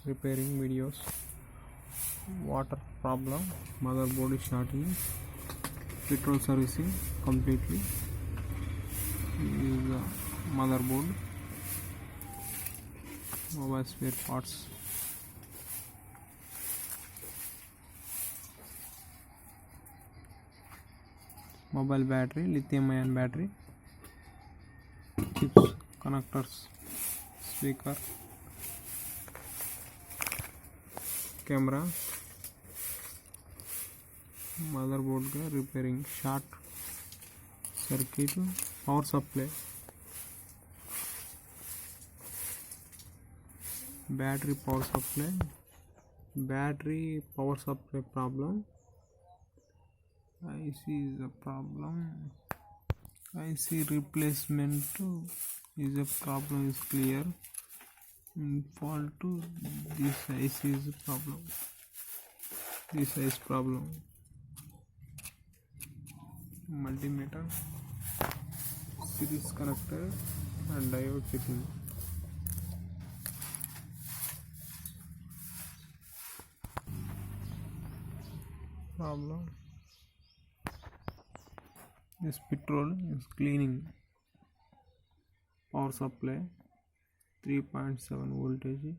repairing videos. Water problem, motherboard is shorting, petrol servicing completely. Is the motherboard, mobile spare parts. Mobile battery, lithium ion battery, chips, connectors, speaker, camera, motherboard का repairing, short circuit, power supply, battery power supply problem. IC is a problem. IC replacement is a problem, is clear. Fault to this IC is a problem. This is problem. Multimeter, series connector and diode checking. Problem. This petrol is cleaning. Power supply 3.7 voltage.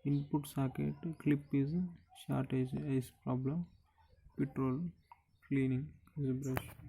Input socket clip is shortage is problem. Petrol cleaning is a brush.